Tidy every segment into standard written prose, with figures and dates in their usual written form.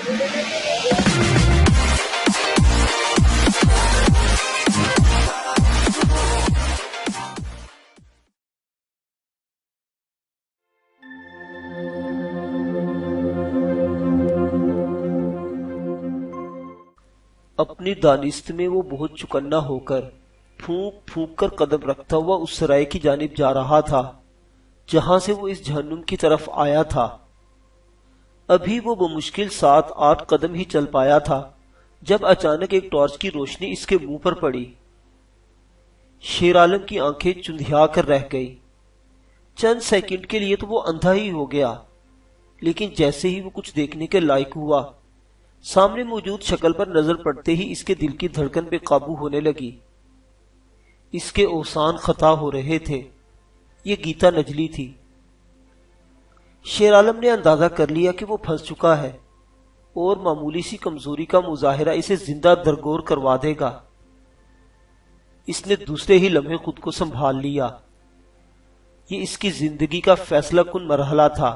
اپنی دانست میں وہ بہت چکنا ہو کر پھونک پھونک کر قدم رکھتا ہوا اس سرائے کی جانب جا رہا تھا جہاں سے وہ اس جہنم کی طرف آیا تھا۔ ابھی وہ بمشکل 7-8 قدم ہی چل پایا تھا جب اچانک ایک ٹارچ کی روشنی اس کے منہ پر پڑی۔ شیر عالم کی آنکھیں چندھیا کر رہ گئی۔ چند سیکنڈ کے لیے تو وہ اندھا ہی ہو گیا، لیکن جیسے ہی وہ کچھ دیکھنے کے لائق ہوا، سامنے موجود شکل پر نظر پڑتے ہی اس کے دل کی دھڑکن بے قابو ہونے لگی۔ اس کے اوسان خطا ہو رہے تھے۔ یہ گیتا نجلی تھی۔ شیر عالم نے اندازہ کر لیا کہ وہ پھنس چکا ہے اور معمولی سی کمزوری کا مظاہرہ اسے زندہ درگور کروا دے گا۔ اس نے دوسرے ہی لمحے خود کو سنبھال لیا۔ یہ اس کی زندگی کا فیصلہ کن مرحلہ تھا۔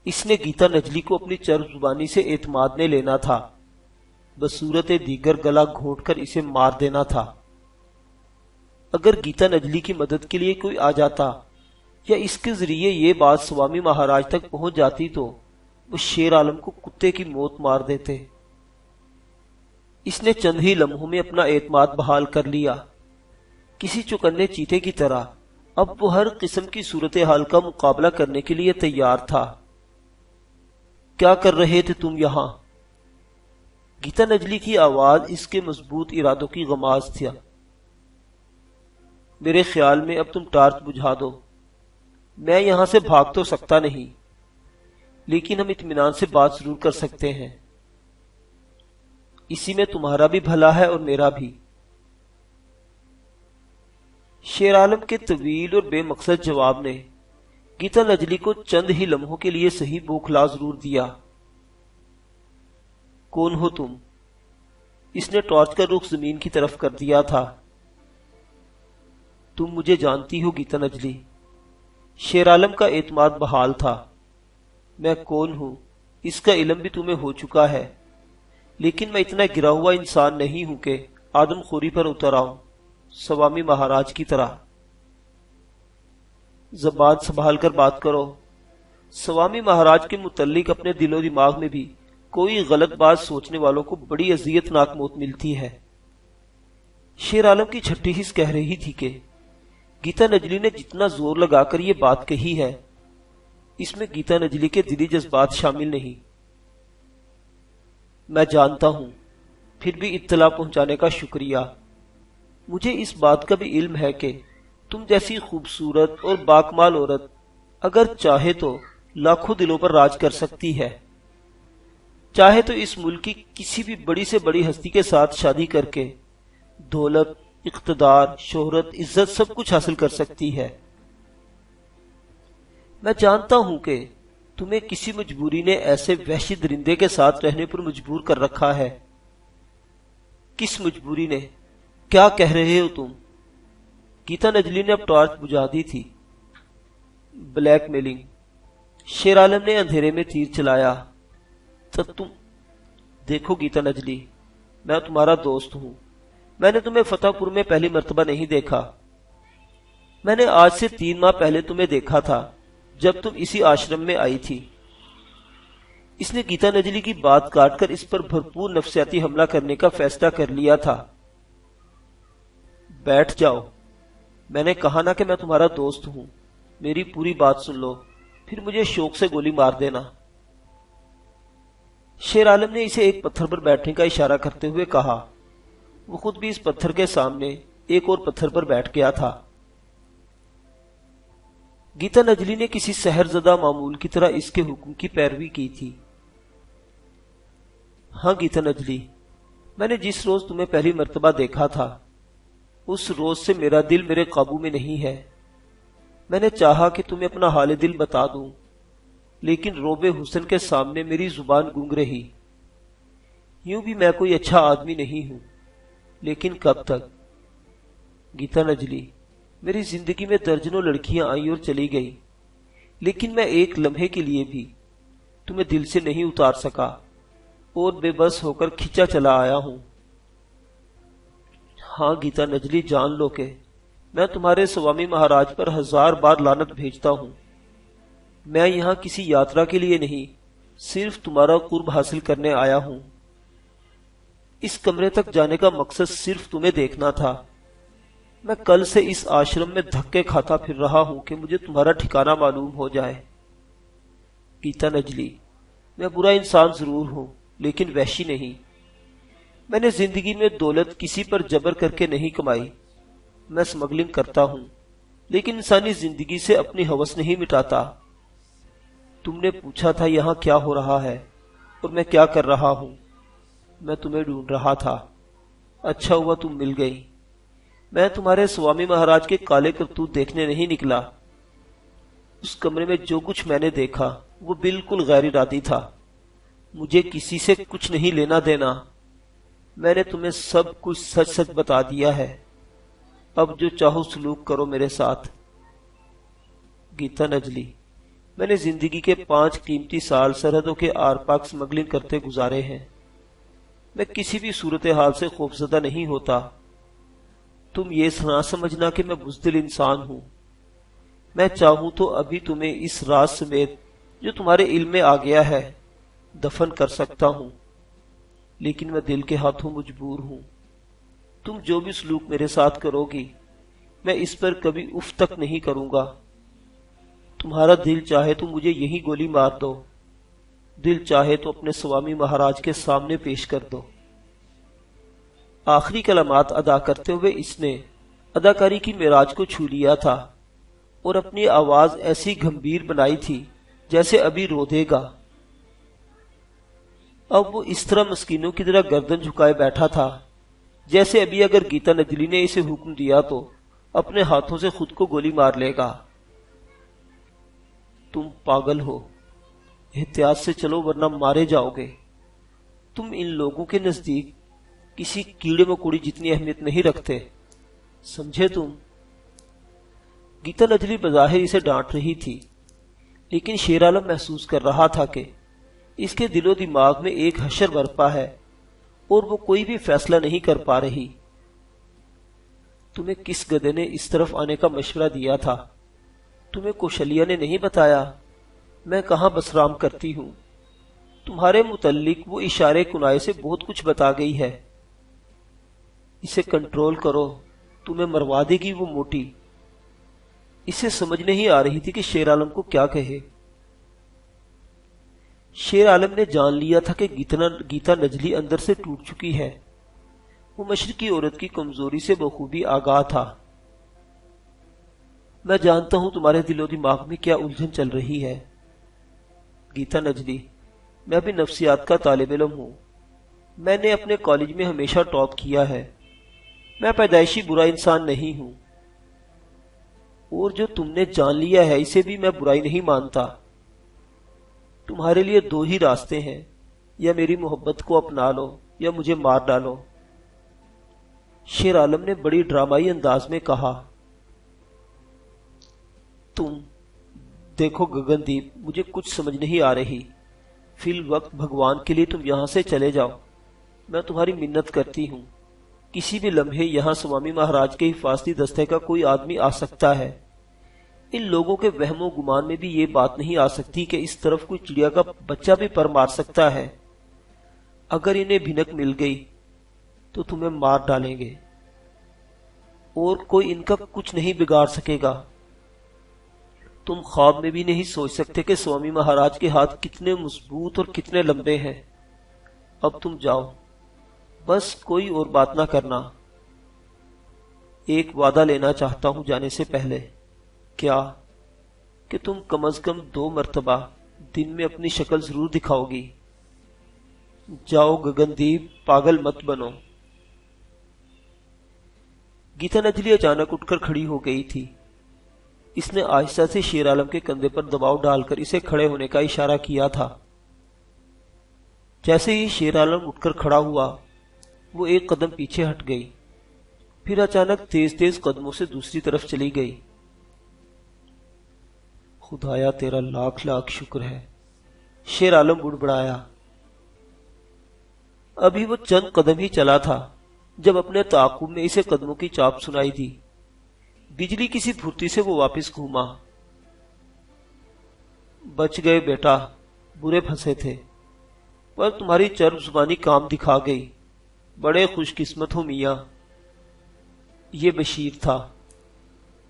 اس نے گیتا نجلی کو اپنی چرب زبانی سے اعتماد میں لینا تھا، بصورت دیگر گلا گھونٹ کر اسے مار دینا تھا۔ اگر گیتا نجلی کی مدد کے لیے کوئی آ جاتا یا اس کے ذریعے یہ بات سوامی مہاراج تک پہنچ جاتی تو وہ شیر عالم کو کتے کی موت مار دیتے۔ اس نے چند ہی لمحوں میں اپنا اعتماد بحال کر لیا۔ کسی چوکنے چیتے کی طرح اب وہ ہر قسم کی صورتحال کا مقابلہ کرنے کے لیے تیار تھا۔ کیا کر رہے تھے تم یہاں؟ گیتا نجلی کی آواز اس کے مضبوط ارادوں کی غماز تھا۔ میرے خیال میں اب تم ٹارچ بجھا دو۔ میں یہاں سے بھاگ تو سکتا نہیں، لیکن ہم اطمینان سے بات ضرور کر سکتے ہیں۔ اسی میں تمہارا بھی بھلا ہے اور میرا بھی۔ شیر عالم کے طویل اور بے مقصد جواب نے گیتا نجلی کو چند ہی لمحوں کے لیے صحیح بوکھلا ضرور دیا۔ کون ہو تم؟ اس نے ٹارچ کا رخ زمین کی طرف کر دیا تھا۔ تم مجھے جانتی ہو گیتا نجلی؟ شیر عالم کا اعتماد بحال تھا۔ میں کون ہوں اس کا علم بھی تمہیں ہو چکا ہے، لیکن میں اتنا گرا ہوا انسان نہیں ہوں کہ آدم خوری پر اتر آؤں، سوامی مہاراج کی طرح۔ زبان سنبھال کر بات کرو۔ سوامی مہاراج کے متعلق اپنے دل و دماغ میں بھی کوئی غلط بات سوچنے والوں کو بڑی اذیت ناک موت ملتی ہے۔ شیر عالم کی چھٹی حس کہہ رہی تھی کہ گیتا نجلی نے جتنا زور لگا کر یہ بات کہی ہے، اس میں گیتا نجلی کے دلی جذبات شامل نہیں۔ میں جانتا ہوں، پھر بھی اطلاع پہنچانے کا شکریہ۔ مجھے اس بات کا بھی علم ہے کہ تم جیسی خوبصورت اور باکمال عورت اگر چاہے تو لاکھوں دلوں پر راج کر سکتی ہے۔ چاہے تو اس ملک کی کسی بھی بڑی سے بڑی ہستی کے ساتھ شادی کر کے دولت، اقتدار، شہرت، عزت سب کچھ حاصل کر سکتی ہے۔ میں جانتا ہوں کہ تمہیں کسی مجبوری نے ایسے وحشی درندے کے ساتھ رہنے پر مجبور کر رکھا ہے۔ کس مجبوری نے؟ کیا کہہ رہے ہو تم؟ گیتا نجلی نے اب ٹارچ بجھا دی تھی۔ Black mailing. شیر عالم نے اندھیرے میں تیر چلایا۔ تم دیکھو گیتا نجلی، میں تمہارا دوست ہوں۔ میں نے تمہیں فتح پور میں پہلی مرتبہ نہیں دیکھا۔ میں نے آج سے 3 ماہ پہلے تمہیں دیکھا تھا جب تم اسی آشرم میں آئی تھی۔ اس نے گیتا نجلی کی بات کاٹ کر اس پر بھرپور نفسیاتی حملہ کرنے کا فیصلہ کر لیا تھا۔ بیٹھ جاؤ۔ میں نے کہا نا کہ میں تمہارا دوست ہوں۔ میری پوری بات سن لو، پھر مجھے شوق سے گولی مار دینا۔ شیر عالم نے اسے ایک پتھر پر بیٹھنے کا اشارہ کرتے ہوئے کہا۔ وہ خود بھی اس پتھر کے سامنے ایک اور پتھر پر بیٹھ گیا تھا۔ گیتا نجلی نے کسی سحر زدہ معمول کی طرح اس کے حکم کی پیروی کی تھی۔ ہاں گیتا نجلی، میں نے جس روز تمہیں پہلی مرتبہ دیکھا تھا، اس روز سے میرا دل میرے قابو میں نہیں ہے۔ میں نے چاہا کہ تمہیں اپنا حال دل بتا دوں، لیکن روب حسن کے سامنے میری زبان گونگ رہی۔ یوں بھی میں کوئی اچھا آدمی نہیں ہوں، لیکن کب تک؟ گیتا نجلی، میری زندگی میں درجنوں لڑکیاں آئیں اور چلی گئی، لیکن میں ایک لمحے کے لیے بھی تمہیں دل سے نہیں اتار سکا اور بے بس ہو کر کھینچا چلا آیا ہوں۔ ہاں گیتا نجلی، جان لو کہ میں تمہارے سوامی مہاراج پر 1000 بار لعنت بھیجتا ہوں۔ میں یہاں کسی یاترا کے لیے نہیں، صرف تمہارا قرب حاصل کرنے آیا ہوں۔ اس کمرے تک جانے کا مقصد صرف تمہیں دیکھنا تھا۔ میں کل سے اس آشرم میں دھکے کھاتا پھر رہا ہوں کہ مجھے تمہارا ٹھکانہ معلوم ہو جائے۔ گیتا نجلی، میں برا انسان ضرور ہوں لیکن وحشی نہیں۔ میں نے زندگی میں دولت کسی پر جبر کر کے نہیں کمائی۔ میں اسمگلنگ کرتا ہوں لیکن انسانی زندگی سے اپنی ہوس نہیں مٹاتا۔ تم نے پوچھا تھا یہاں کیا ہو رہا ہے اور میں کیا کر رہا ہوں۔ میں تمہیں ڈھونڈ رہا تھا، اچھا ہوا تم مل گئی۔ میں تمہارے سوامی مہاراج کے کالے کرتوت دیکھنے نہیں نکلا۔ اس کمرے میں جو کچھ میں نے دیکھا وہ بالکل غیر ارادی تھا۔ مجھے کسی سے کچھ نہیں لینا دینا۔ میں نے تمہیں سب کچھ سچ سچ بتا دیا ہے، اب جو چاہو سلوک کرو میرے ساتھ۔ گیتا نجلی، میں نے زندگی کے 5 قیمتی سال سرحدوں کے آر پار اسمگلنگ کرتے گزارے ہیں۔ میں کسی بھی صورتحال سے خوفزدہ نہیں ہوتا۔ تم یہ نہ سمجھنا کہ میں بزدل انسان ہوں۔ میں چاہوں تو ابھی تمہیں اس راز سمیت جو تمہارے علم میں آ گیا ہے دفن کر سکتا ہوں، لیکن میں دل کے ہاتھوں مجبور ہوں۔ تم جو بھی سلوک میرے ساتھ کرو گی میں اس پر کبھی اف تک نہیں کروں گا۔ تمہارا دل چاہے تو مجھے یہی گولی مار دو، دل چاہے تو اپنے سوامی مہاراج کے سامنے پیش کر دو۔ آخری کلمات ادا کرتے ہوئے اس نے اداکاری کی معراج کو چھو لیا تھا اور اپنی آواز ایسی گھمبیر بنائی تھی جیسے ابھی رو دے گا۔ اب وہ اس طرح مسکینوں کی طرح گردن جھکائے بیٹھا تھا جیسے ابھی اگر گیتا نجلی نے اسے حکم دیا تو اپنے ہاتھوں سے خود کو گولی مار لے گا۔ تم پاگل ہو، احتیاط سے چلو ورنہ مارے جاؤ گے۔ تم ان لوگوں کے نزدیک کسی کیڑے مکوڑی جتنی اہمیت نہیں رکھتے، سمجھے تم؟ گیتا نجلی بظاہر اسے ڈانٹ رہی تھی لیکن شیر عالم محسوس کر رہا تھا کہ اس کے دل و دماغ میں ایک حشر برپا ہے اور وہ کوئی بھی فیصلہ نہیں کر پا رہی۔ تمہیں کس گدھے نے اس طرف آنے کا مشورہ دیا تھا؟ تمہیں کوشلیہ نے نہیں بتایا میں کہاں بسرام کرتی ہوں؟ تمہارے متعلق وہ اشارے کنائے سے بہت کچھ بتا گئی ہے۔ اسے کنٹرول کرو، تمہیں مروا دے گی وہ موٹی۔ اسے سمجھ نہیں آ رہی تھی کہ شیر عالم کو کیا کہے۔ شیر عالم نے جان لیا تھا کہ گیتا نجلی اندر سے ٹوٹ چکی ہے۔ وہ مشرقی عورت کی کمزوری سے بخوبی آگاہ تھا۔ میں جانتا ہوں تمہارے دل و دماغ میں کیا الجھن چل رہی ہے۔ گیتا نجلی، میں بھی نفسیات کا طالب علم ہوں۔ میں نے اپنے کالج میں ہمیشہ ٹاپ کیا ہے۔ میں پیدائشی برا انسان نہیں ہوں، اور جو تم نے جان لیا ہے اسے بھی میں برائی نہیں مانتا۔ تمہارے لیے 2 ہی راستے ہیں، یا میری محبت کو اپنا لو یا مجھے مار ڈالو۔ شیر عالم نے بڑی ڈرامائی انداز میں کہا۔ تم دیکھو گگن دیپ، مجھے کچھ سمجھ نہیں آ رہی۔ فی الوقت بھگوان کے لیے تم یہاں سے چلے جاؤ، میں تمہاری منت کرتی ہوں۔ کسی بھی لمحے یہاں سوامی مہاراج کے حفاظتی دستے کا کوئی آدمی آ سکتا ہے۔ ان لوگوں کے وہم و گمان میں بھی یہ بات نہیں آ سکتی کہ اس طرف کوئی چڑیا کا بچہ بھی پر مار سکتا ہے۔ اگر انہیں بھنک مل گئی تو تمہیں مار ڈالیں گے اور کوئی ان کا کچھ نہیں بگاڑ سکے گا۔ تم خواب میں بھی نہیں سوچ سکتے کہ سوامی مہاراج کے ہاتھ کتنے مضبوط اور کتنے لمبے ہیں۔ اب تم جاؤ، بس کوئی اور بات نہ کرنا۔ ایک وعدہ لینا چاہتا ہوں جانے سے پہلے۔ کیا؟ کہ تم کم از کم 2 مرتبہ دن میں اپنی شکل ضرور دکھاؤ گی۔ جاؤ گگن دیپ، پاگل مت بنو۔ گیتا نجلی اچانک اٹھ کر کھڑی ہو گئی تھی۔ اس نے آہستہ سے شیر عالم کے کندھے پر دباؤ ڈال کر اسے کھڑے ہونے کا اشارہ کیا تھا۔ جیسے ہی شیر عالم اٹھ کر کھڑا ہوا وہ ایک قدم پیچھے ہٹ گئی، پھر اچانک تیز تیز قدموں سے دوسری طرف چلی گئی۔ خدایا تیرا لاکھ لاکھ شکر ہے، شیر عالم بڑبڑایا۔ ابھی وہ چند قدم ہی چلا تھا جب اپنے تعاقب میں اسے قدموں کی چاپ سنائی دی۔ بجلی کسی پھرتی سے وہ واپس گھوما۔ بچ گئے بیٹا، برے پھنسے تھے، پر تمہاری چرب زبانی کام دکھا گئی، بڑے خوش قسمت ہو میاں۔ یہ بشیر تھا۔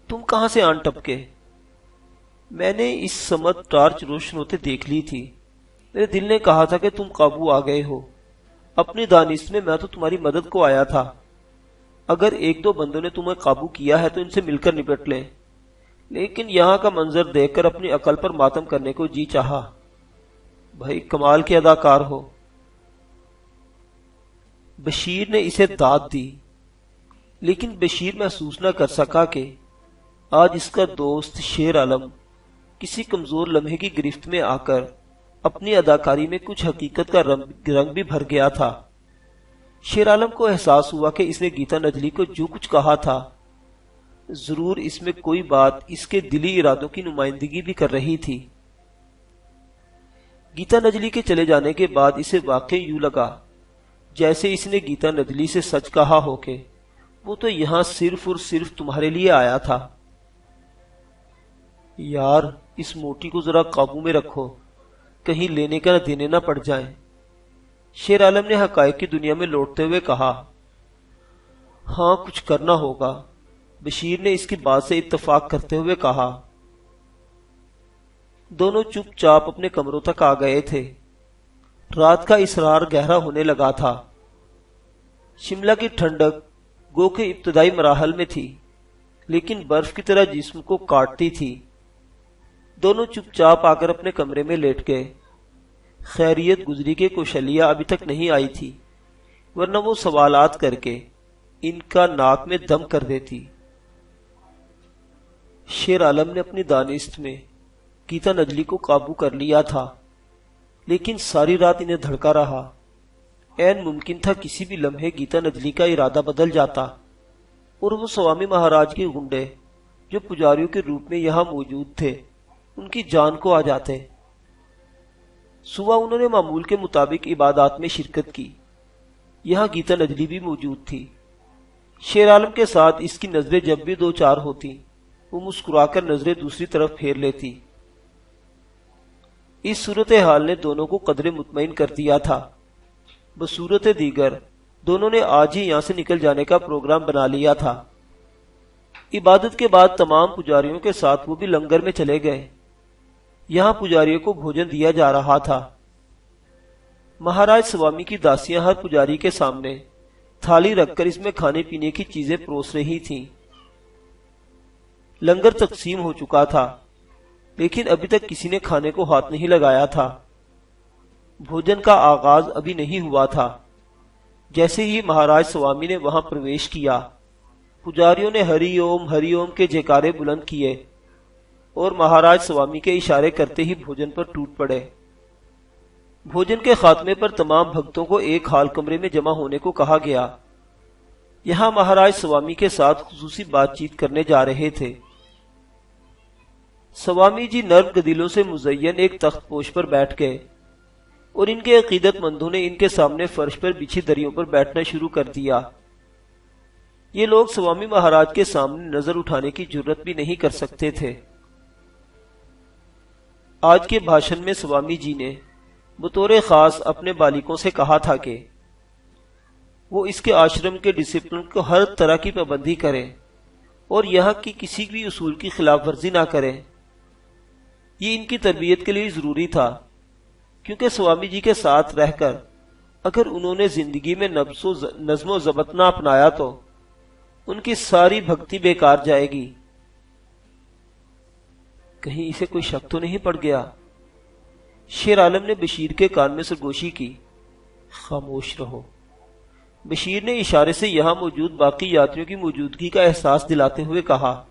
تم کہاں سے آن ٹپکے؟ میں نے اس سمت ٹارچ روشن ہوتے دیکھ لی تھی۔ میرے دل نے کہا تھا کہ تم قابو آ گئے ہو۔ اپنی دانست میں تو تمہاری مدد کو آیا تھا۔ اگر ایک دو بندوں نے تمہیں قابو کیا ہے تو ان سے مل کر نپٹ لیں، لیکن یہاں کا منظر دیکھ کر اپنی عقل پر ماتم کرنے کو جی چاہا۔ بھائی کمال کے اداکار ہو۔ بشیر نے اسے داد دی، لیکن بشیر محسوس نہ کر سکا کہ آج اس کا دوست شیر عالم کسی کمزور لمحے کی گرفت میں آ کر اپنی اداکاری میں کچھ حقیقت کا رنگ بھی بھر گیا تھا۔ شیر عالم کو احساس ہوا کہ اس نے گیتا نجلی کو جو کچھ کہا تھا، ضرور اس میں کوئی بات اس کے دلی ارادوں کی نمائندگی بھی کر رہی تھی۔ گیتا نجلی کے چلے جانے کے بعد اسے واقعی یوں لگا جیسے اس نے گیتا نجلی سے سچ کہا ہو کہ وہ تو یہاں صرف اور صرف تمہارے لیے آیا تھا۔ یار اس موٹی کو ذرا قابو میں رکھو، کہیں لینے کا دینے نہ پڑ جائیں۔ شیر عالم نے حقائق کی دنیا میں لوٹتے ہوئے کہا۔ ہاں کچھ کرنا ہوگا، بشیر نے اس کی بات سے اتفاق کرتے ہوئے کہا۔ دونوں چپ چاپ اپنے کمروں تک آ گئے تھے۔ رات کا اسرار گہرا ہونے لگا تھا۔ شملہ کی ٹھنڈک گو کے ابتدائی مراحل میں تھی، لیکن برف کی طرح جسم کو کاٹتی تھی۔ دونوں چپ چاپ آ کر اپنے کمرے میں لیٹ گئے۔ خیریت گزری کے کوشلیہ ابھی تک نہیں آئی تھی، ورنہ وہ سوالات کر کے ان کا ناک میں دم کر دیتی۔ شیر عالم نے اپنی دانست میں گیتا نجلی کو قابو کر لیا تھا، لیکن ساری رات انہیں دھڑکا رہا۔ عین ممکن تھا کسی بھی لمحے گیتا نجلی کا ارادہ بدل جاتا اور وہ سوامی مہاراج کے گنڈے جو پجاریوں کے روپ میں یہاں موجود تھے ان کی جان کو آ جاتے۔ صبح انہوں نے معمول کے مطابق عبادات میں شرکت کی۔ یہاں گیتا نجلی بھی موجود تھی۔ شیر عالم کے ساتھ اس کی نظریں جب بھی دو چار ہوتی، وہ مسکرا کر نظریں دوسری طرف پھیر لیتی۔ اس صورتحال نے دونوں کو قدرے مطمئن کر دیا تھا۔ بصورت دیگر دونوں نے آج ہی یہاں سے نکل جانے کا پروگرام بنا لیا تھا۔ عبادت کے بعد تمام پجاریوں کے ساتھ وہ بھی لنگر میں چلے گئے۔ یہاں پجاریوں کو بھوجن دیا جا رہا تھا۔ مہاراج سوامی کی داسیاں ہر پجاری کے سامنے تھالی رکھ کر اس میں کھانے پینے کی چیزیں پروس رہی تھیں۔ لنگر تقسیم ہو چکا تھا، لیکن ابھی تک کسی نے کھانے کو ہاتھ نہیں لگایا تھا۔ بھوجن کا آغاز ابھی نہیں ہوا تھا۔ جیسے ہی مہاراج سوامی نے وہاں پرویش کیا، پجاریوں نے ہری اوم کے جیکارے بلند کیے اور مہاراج سوامی کے اشارے کرتے ہی بھوجن پر ٹوٹ پڑے۔ بھوجن کے خاتمے پر تمام بھگتوں کو ایک ہال کمرے میں جمع ہونے کو کہا گیا۔ یہاں مہاراج سوامی کے ساتھ خصوصی بات چیت کرنے جا رہے تھے۔ سوامی جی نرم گدیلوں سے مزین ایک تخت پوش پر بیٹھ گئے اور ان کے عقیدت مندوں نے ان کے سامنے فرش پر بچھی دریوں پر بیٹھنا شروع کر دیا۔ یہ لوگ سوامی مہاراج کے سامنے نظر اٹھانے کی جرت بھی نہیں کر سکتے تھے۔ آج کے بھاشن میں سوامی جی نے بطور خاص اپنے بالکوں سے کہا تھا کہ وہ اس کے آشرم کے ڈسپلن کو ہر طرح کی پابندی کریں اور یہاں کی کسی بھی اصول کی خلاف ورزی نہ کریں۔ یہ ان کی تربیت کے لیے ضروری تھا، کیونکہ سوامی جی کے ساتھ رہ کر اگر انہوں نے زندگی میں نظم و ضبط نہ اپنایا تو ان کی ساری بھکتی بیکار جائے گی۔ کہیں اسے کوئی شک تو نہیں پڑ گیا؟ شیر عالم نے بشیر کے کان میں سرگوشی کی۔ خاموش رہو۔ بشیر نے اشارے سے یہاں موجود باقی یاتریوں کی موجودگی کا احساس دلاتے ہوئے کہا۔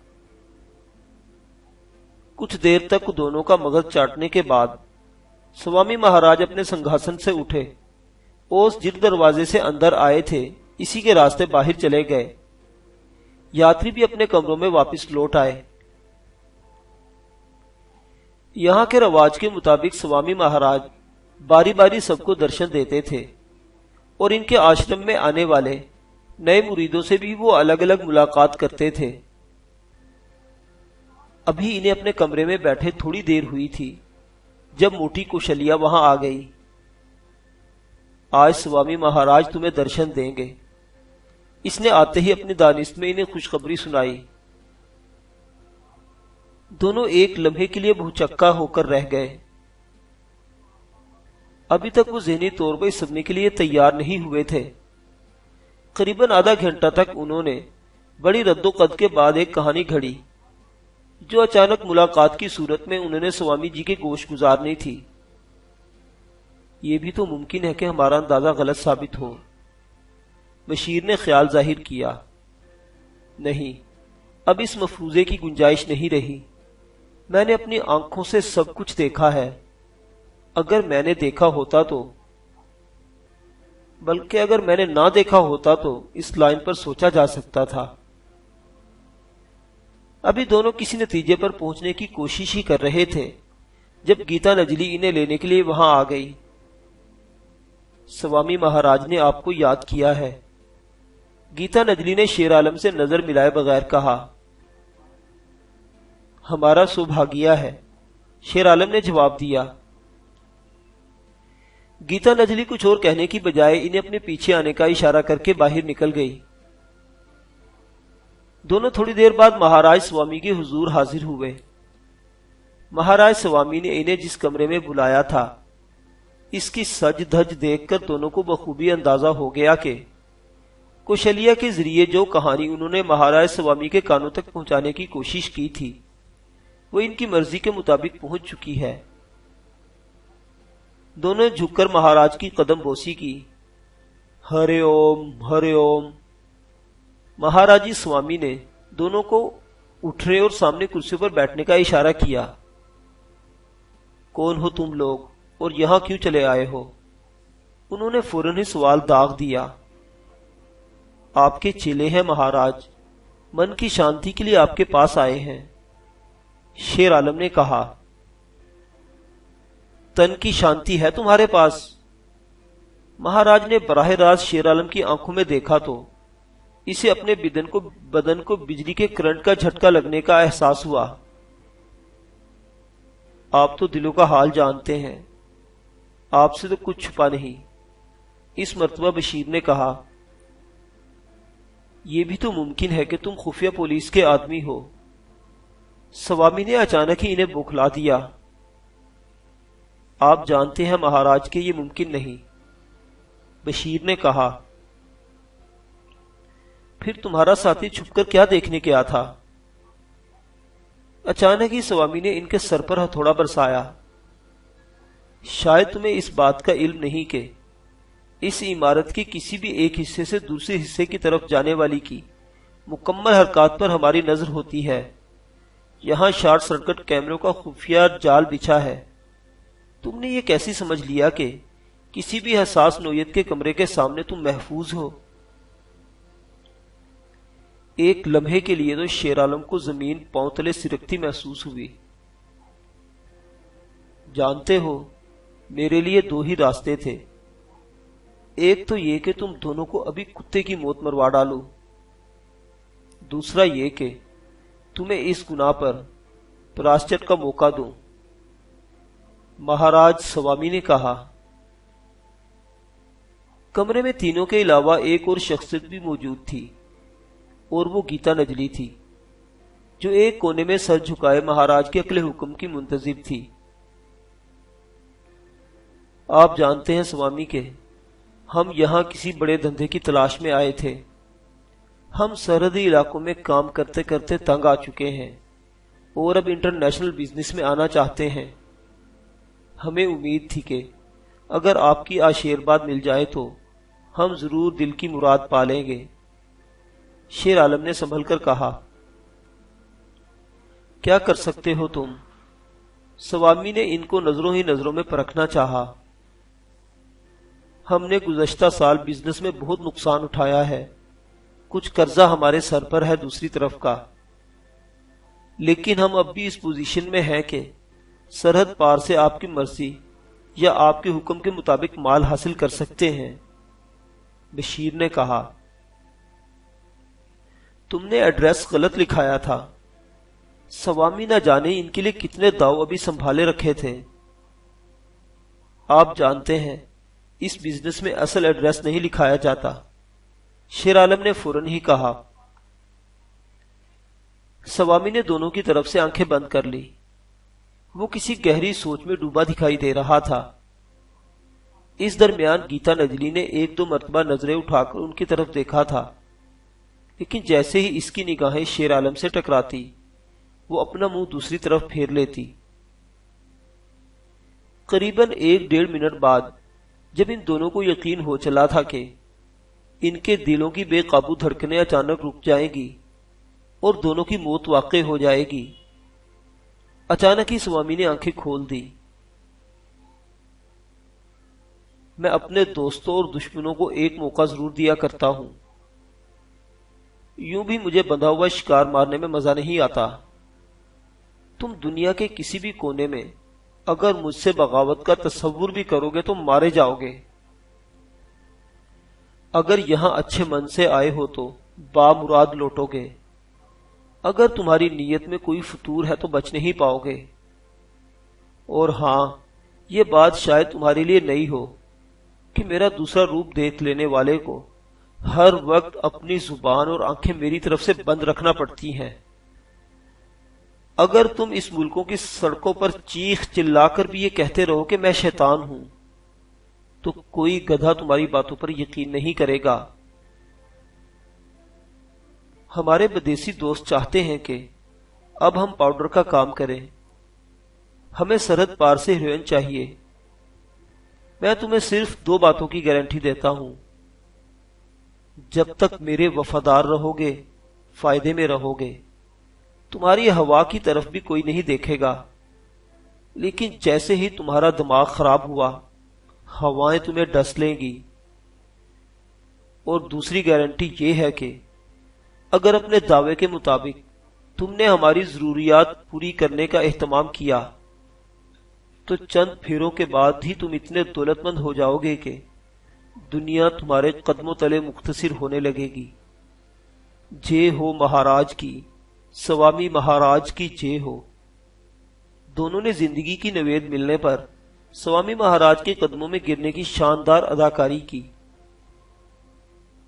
کچھ دیر تک دونوں کا مغز چاٹنے کے بعد سوامی مہاراج اپنے سنگھاسن سے اٹھے، اوس جس دروازے سے اندر آئے تھے اسی کے راستے باہر چلے گئے۔ یاتری بھی اپنے کمروں میں واپس لوٹ آئے۔ یہاں کے رواج کے مطابق سوامی مہاراج باری باری سب کو درشن دیتے تھے اور ان کے آشرم میں آنے والے نئے مریدوں سے بھی وہ الگ الگ ملاقات کرتے تھے۔ ابھی انہیں اپنے کمرے میں بیٹھے تھوڑی دیر ہوئی تھی جب موٹی کوشلیا وہاں آ گئی۔ آج سوامی مہاراج تمہیں درشن دیں گے، اس نے آتے ہی اپنی دانست میں انہیں خوشخبری سنائی۔ دونوں ایک لمحے کے لیے بھوچکا ہو کر رہ گئے۔ ابھی تک وہ ذہنی طور پر اس صدمے کے لیے تیار نہیں ہوئے تھے۔ قریباً آدھا گھنٹہ تک انہوں نے بڑی رد و قد کے بعد ایک کہانی گھڑی جو اچانک ملاقات کی صورت میں انہوں نے سوامی جی کے گوش گزارنی تھی۔ یہ بھی تو ممکن ہے کہ ہمارا اندازہ غلط ثابت ہو، بشیر نے خیال ظاہر کیا۔ نہیں، اب اس مفروضے کی گنجائش نہیں رہی۔ میں نے اپنی آنکھوں سے سب کچھ دیکھا ہے۔ اگر میں نے دیکھا ہوتا تو، بلکہ اگر میں نے نہ دیکھا ہوتا تو اس لائن پر سوچا جا سکتا تھا۔ ابھی دونوں کسی نتیجے پر پہنچنے کی کوشش ہی کر رہے تھے جب گیتا نجلی انہیں لینے کے لیے وہاں آ گئی۔ سوامی مہاراج نے آپ کو یاد کیا ہے، گیتا نجلی نے شیر عالم سے نظر ملائے بغیر کہا۔ ہمارا سوبھاگیہ ہے، شیر عالم نے جواب دیا۔ گیتا نجلی کچھ اور کہنے کی بجائے انہیں اپنے پیچھے آنے کا اشارہ کر کے باہر نکل گئی۔ دونوں تھوڑی دیر بعد مہاراج سوامی کے حضور حاضر ہوئے۔ مہاراج سوامی نے انہیں جس کمرے میں بلایا تھا اس کی سج دھج دیکھ کر دونوں کو بخوبی اندازہ ہو گیا کہ کوشلیا کے ذریعے جو کہانی انہوں نے مہاراج سوامی کے کانوں تک پہنچانے کی کوشش کی تھی وہ ان کی مرضی کے مطابق پہنچ چکی ہے۔ دونوں نے جھک کر مہاراج کی قدم بوسی کی۔ ہرے اوم ہرے اوم۔ مہاراجی سوامی نے دونوں کو اٹھنے اور سامنے کرسی پر بیٹھنے کا اشارہ کیا۔ کون ہو تم لوگ اور یہاں کیوں چلے آئے ہو؟ انہوں نے فوراً ہی سوال داغ دیا۔ آپ کے چیلے ہیں مہاراج، من کی شانتی کے لیے آپ کے پاس آئے ہیں، شیر عالم نے کہا۔ تن کی شانتی ہے تمہارے پاس؟ مہاراج نے براہ راست شیر عالم کی آنکھوں میں دیکھا تو اسے اپنے بدن کو بجلی کے کرنٹ کا جھٹکا لگنے کا احساس ہوا۔ آپ تو دلوں کا حال جانتے ہیں، آپ سے تو کچھ چھپا نہیں، اس مرتبہ بشیر نے کہا۔ یہ بھی تو ممکن ہے کہ تم خفیہ پولیس کے آدمی ہو۔ سوامی نے اچانک ہی انہیں بوکھلا دیا۔ آپ جانتے ہیں مہاراج کہ یہ ممکن نہیں، بشیر نے کہا۔ پھر تمہارا ساتھی چھپ کر کیا دیکھنے گیا تھا؟ اچانک ہی سوامی نے ان کے سر پر ہتھوڑا برسایا۔ شاید تمہیں اس بات کا علم نہیں کہ اس عمارت کے کسی بھی ایک حصے سے دوسرے حصے کی طرف جانے والی کی مکمل حرکات پر ہماری نظر ہوتی ہے۔ یہاں شارٹ سرکٹ کیمروں کا خفیہ جال بچھا ہے۔ تم نے یہ کیسی سمجھ لیا کہ کسی بھی حساس نوعیت کے کمرے کے سامنے تم محفوظ ہو؟ ایک لمحے کے لیے تو شیر عالم کو زمین پاؤں تلے سرکتی محسوس ہوئی۔ جانتے ہو میرے لیے دو ہی راستے تھے، ایک تو یہ کہ تم دونوں کو ابھی کتے کی موت مروا ڈالو، دوسرا یہ کہ تمہیں اس گناہ پر پراشچت کا موقع دوں، مہاراج سوامی نے کہا۔ کمرے میں تینوں کے علاوہ ایک اور شخصیت بھی موجود تھی اور وہ گیتا نجلی تھی جو ایک کونے میں سر جھکائے مہاراج کے عقل حکم کی منتظر تھی۔ آپ جانتے ہیں سوامی کے ہم یہاں کسی بڑے دھندے کی تلاش میں آئے تھے۔ ہم سرحدی علاقوں میں کام کرتے کرتے تنگ آ چکے ہیں اور اب انٹرنیشنل بزنس میں آنا چاہتے ہیں۔ ہمیں امید تھی کہ اگر آپ کی آشیرواد مل جائے تو ہم ضرور دل کی مراد پا لیں گے، شیر عالم نے سنبھل کر کہا۔ کیا کر سکتے ہو تم؟ سوامی نے ان کو نظروں ہی نظروں میں پرکھنا چاہا۔ ہم نے گزشتہ سال بزنس میں بہت نقصان اٹھایا ہے، کچھ قرضہ ہمارے سر پر ہے دوسری طرف کا، لیکن ہم اب بھی اس پوزیشن میں ہیں کہ سرحد پار سے آپ کی مرضی یا آپ کے حکم کے مطابق مال حاصل کر سکتے ہیں۔ بشیر نے کہا، تم نے ایڈریس غلط لکھایا تھا۔ سوامی نہ جانے ان کے لیے کتنے داؤ ابھی سنبھالے رکھے تھے۔ آپ جانتے ہیں اس بزنس میں اصل ایڈریس نہیں لکھایا جاتا، شیر عالم نے فوراً ہی کہا۔ سوامی نے دونوں کی طرف سے آنکھیں بند کر لی۔ وہ کسی گہری سوچ میں ڈوبا دکھائی دے رہا تھا۔ اس درمیان گیتا نجلی نے ایک دو مرتبہ نظریں اٹھا کر ان کی طرف دیکھا تھا، لیکن جیسے ہی اس کی نگاہیں شیر عالم سے ٹکراتی وہ اپنا منہ دوسری طرف پھیر لیتی۔ قریباً 1-1.5 منٹ بعد جب ان دونوں کو یقین ہو چلا تھا کہ ان کے دلوں کی بے قابو دھڑکنیں اچانک رک جائیں گی اور دونوں کی موت واقع ہو جائے گی، اچانک ہی سوامی نے آنکھیں کھول دی۔ میں اپنے دوستوں اور دشمنوں کو ایک موقع ضرور دیا کرتا ہوں، یوں بھی مجھے بندھا ہوا شکار مارنے میں مزہ نہیں آتا۔ تم دنیا کے کسی بھی کونے میں اگر مجھ سے بغاوت کا تصور بھی کرو گے تو مارے جاؤ گے۔ اگر یہاں اچھے من سے آئے ہو تو بامراد لوٹو گے، اگر تمہاری نیت میں کوئی فتور ہے تو بچ نہیں پاؤ گے۔ اور ہاں، یہ بات شاید تمہارے لیے نئی ہو کہ میرا دوسرا روپ دیکھ لینے والے کو ہر وقت اپنی زبان اور آنکھیں میری طرف سے بند رکھنا پڑتی ہیں۔ اگر تم اس ملکوں کی سڑکوں پر چیخ چلا کر بھی یہ کہتے رہو کہ میں شیطان ہوں تو کوئی گدھا تمہاری باتوں پر یقین نہیں کرے گا۔ ہمارے بدیسی دوست چاہتے ہیں کہ اب ہم پاؤڈر کا کام کریں۔ ہمیں سرحد پار سے ہیروئن چاہیے۔ میں تمہیں صرف 2 باتوں کی گارنٹی دیتا ہوں، جب تک میرے وفادار رہو گے فائدے میں رہو گے۔ تمہاری ہوا کی طرف بھی کوئی نہیں دیکھے گا، لیکن جیسے ہی تمہارا دماغ خراب ہوا ہوائیں تمہیں ڈس لیں گی۔ اور دوسری گارنٹی یہ ہے کہ اگر اپنے دعوے کے مطابق تم نے ہماری ضروریات پوری کرنے کا اہتمام کیا تو چند پھیروں کے بعد ہی تم اتنے دولت مند ہو جاؤ گے کہ دنیا تمہارے قدموں تلے مختصر ہونے لگے گی۔ جے ہو مہاراج کی، سوامی مہاراج کی جے ہو۔ دونوں نے زندگی کی نوید ملنے پر سوامی مہاراج کے قدموں میں گرنے کی شاندار اداکاری کی۔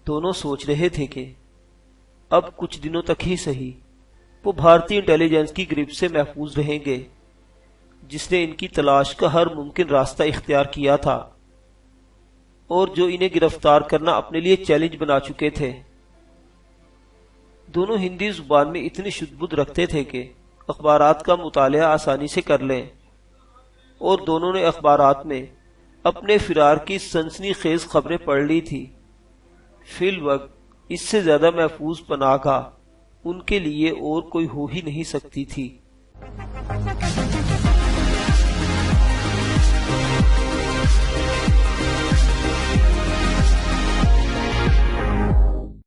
دونوں سوچ رہے تھے کہ اب کچھ دنوں تک ہی صحیح وہ بھارتی انٹیلیجنس کی گرفت سے محفوظ رہیں گے، جس نے ان کی تلاش کا ہر ممکن راستہ اختیار کیا تھا اور جو انہیں گرفتار کرنا اپنے لیے چیلنج بنا چکے تھے۔ دونوں ہندی زبان میں اتنی شد بدھ رکھتے تھے کہ اخبارات کا مطالعہ آسانی سے کر لیں، اور دونوں نے اخبارات میں اپنے فرار کی سنسنی خیز خبریں پڑھ لی تھی۔ فی الوقت اس سے زیادہ محفوظ پناہ گاہ ان کے لیے اور کوئی ہو ہی نہیں سکتی تھی۔